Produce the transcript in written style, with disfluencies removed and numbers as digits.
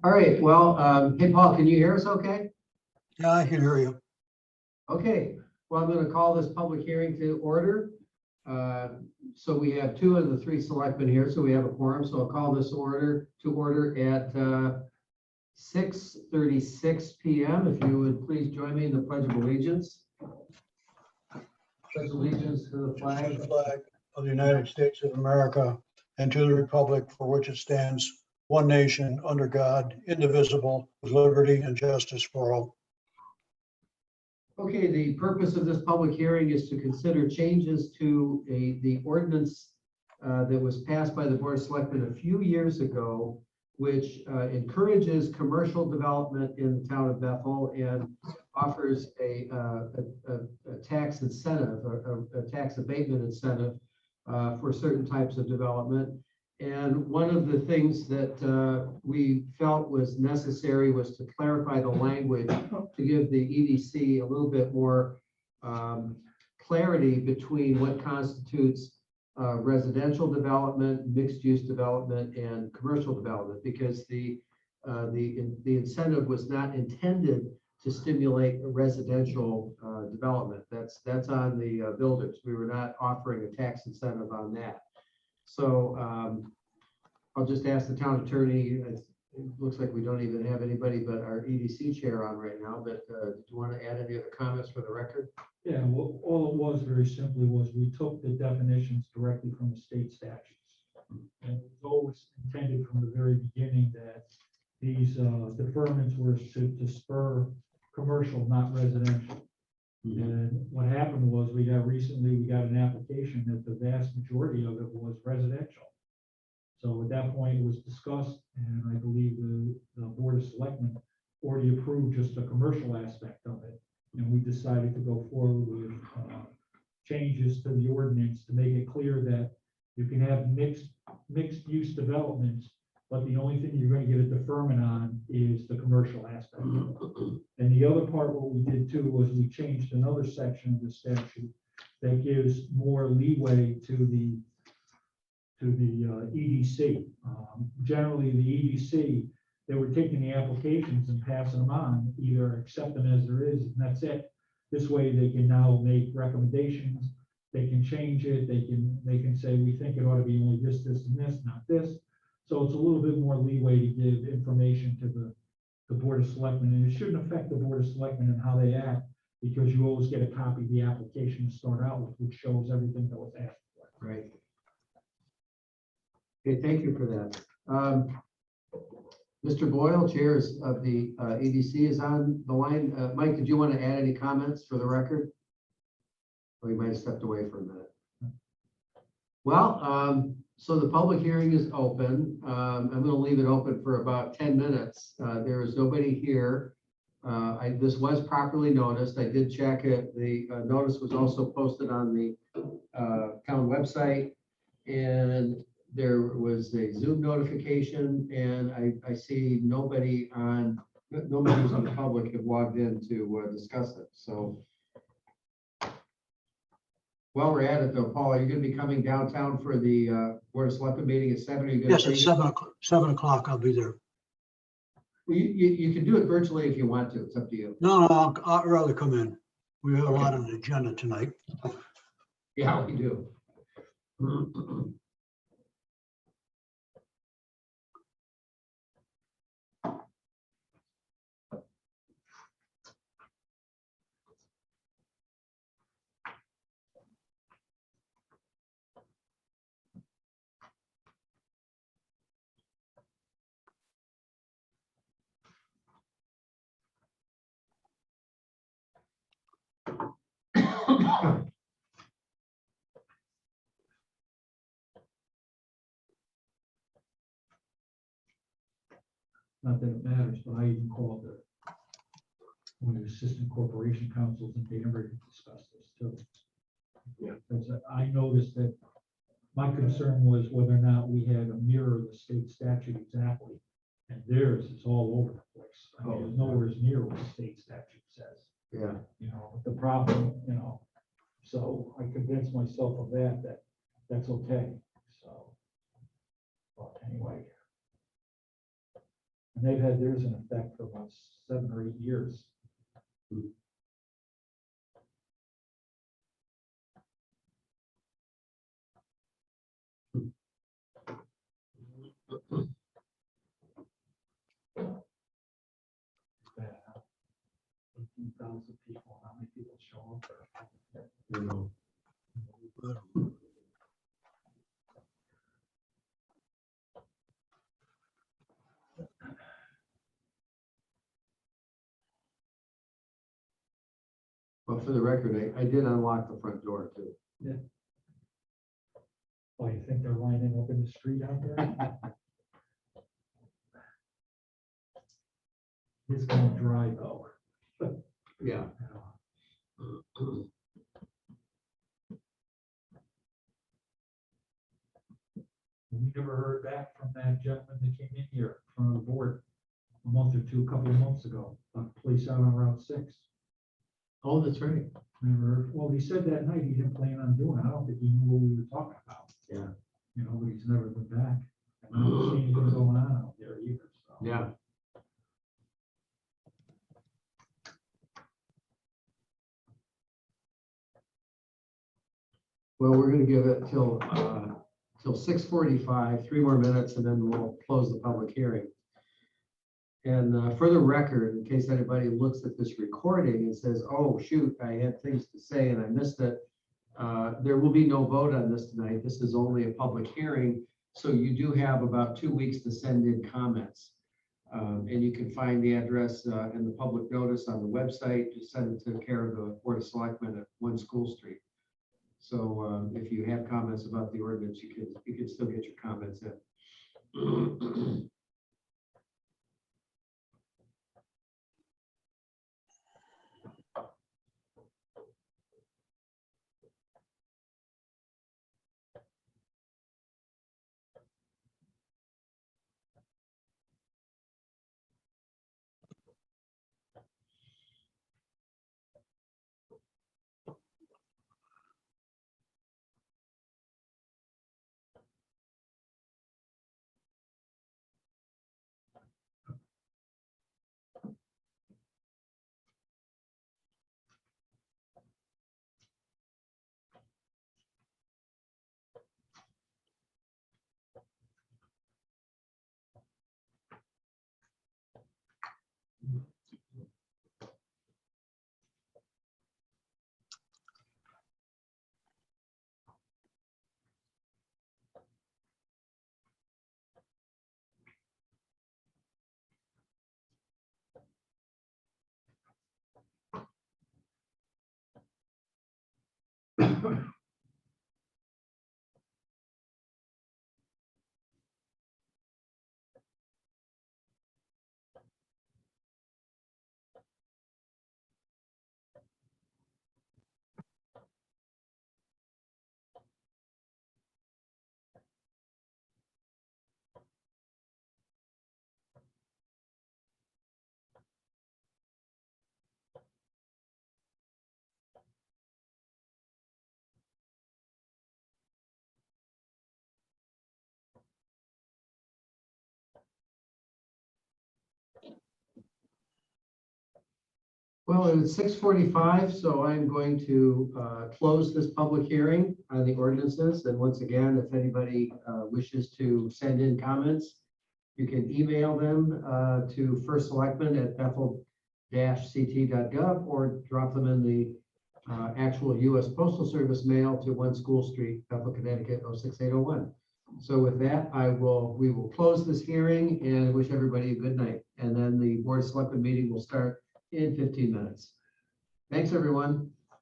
All right, well, hey, Paul, can you hear us okay? Yeah, I can hear you. Okay, well, I'm going to call this public hearing to order. So we have two of the three selectmen here, so we have a quorum. So I'll call this order to order at 6:36 p.m. If you would please join me in the Pledge of Allegiance. Pledge allegiance to the To flag. the flag of the United States of America and to the republic for which it stands, one nation, under God, indivisible, with liberty and justice for all. Okay, the purpose of this public hearing is to consider changes to the ordinance that was passed by the Board of Selectmen a few years ago, which encourages commercial development in the town of Bethel and offers a tax incentive, a tax abatement incentive for certain types of development. And one of the things that we felt was necessary was to clarify the language to give the EDC a little bit more clarity between what constitutes residential development, mixed-use development, and commercial development, because the incentive was not intended to stimulate residential development. That's on the builders. We were not offering a tax incentive on that. So I'll just ask the town attorney. It looks like we don't even have anybody but our EDC chair on right now, but do you want to add any other comments for the record? Yeah, well, all it was very simply was we took the definitions directly from the state statutes. And it was always intended from the very beginning that these deferments were to spur commercial, not residential. And what happened was we got an application that the vast majority of it was residential. So at that point, it was discussed, and I believe the Board of Selectmen already approved just the commercial aspect of it. And we decided to go forward with changes to the ordinance to make it clear that you can have mixed use developments, but the only thing you're going to get a deferment on is the commercial aspect of it. And the other part, what we did too, was we changed another section of the statute that gives more leeway to the EDC. Generally, the EDC, they were taking the applications and passing them on, either accept them as there is, and that's it. This way, they can now make recommendations. They can change it. They can say, we think it ought to be only this, this, and this, not this. So it's a little bit more leeway to give information to the Board of Selectmen, and it shouldn't affect the Board of Selectmen and how they act, because you always get a copy of the application to start out with, which shows everything that was asked for. Right. Okay, thank you for that. Mr. Boyle, chairs of the EDC, is on the line. Mike, did you want to add any comments for the record? Or you might have stepped away for a minute. Well, so the public hearing is open. I'm going to leave it open for about 10 minutes. There is nobody here. This was properly noticed. I did check it. The notice was also posted on the town website, and there was a Zoom notification, and I see nobody on the public have logged in to discuss it. So while we're at it though, Paul, are you going to be coming downtown for the Board of Selectmen meeting at 7? Are you Yes, at 7 o'clock, I'll be there. Well, you can do it virtually if you want to. It's up to you. No, I'd rather come in. We have a lot on the agenda tonight. Yeah, we do. Not that it matters, but I even called one of the assistant corporation counsels, and they never discussed this too. Yeah. Because I noticed that my concern was whether or not we had a mirror of the state statute exactly. And theirs is all over the place. I mean, it's nowhere near what the state statute says. Yeah. You know, the problem, so I convinced myself of that's okay. So, but anyway. And they've had theirs in effect for about 7 or 8 years. Bad, huh? 18,000 people, how many people show up? You know. Well, for the record, I did unlock the front door too. Oh, you think they're lining up in the street out there? It's gonna dry though. Yeah. We never heard back from that gentleman that came in here from the board a couple of months ago, a place out on Route 6. Oh, that's right. Never, well, he said that night he didn't plan on doing it. I don't think he knew what we were talking about. Yeah. You know, but he's never been back. And I don't see anything going on out there either, so. Yeah. Well, we're gonna give it till 6:45, 3 more minutes, and then we'll close the public hearing. And for the record, in case anybody looks at this recording and says, oh, shoot, I had things to say and I missed it. There will be no vote on this tonight. This is only a public hearing. So you do have about 2 weeks to send in comments. And you can find the address and the public notice on the website. Just send it to care of the Board of Selectmen at 1 School Street. So if you have comments about the ordinance, you can still get your comments in. Well, it's 6:45, so I'm going to close this public hearing on the ordinances. And once again, if anybody wishes to send in comments, you can email them to firstselectmen@bethel-ct.gov or drop them in the actual U.S. Postal Service mail to 1 School Street, Bethel, Connecticut, 06801. So with that, we will close this hearing and wish everybody a good night. And then the Board of Selectmen meeting will start in 15 minutes. Thanks, everyone.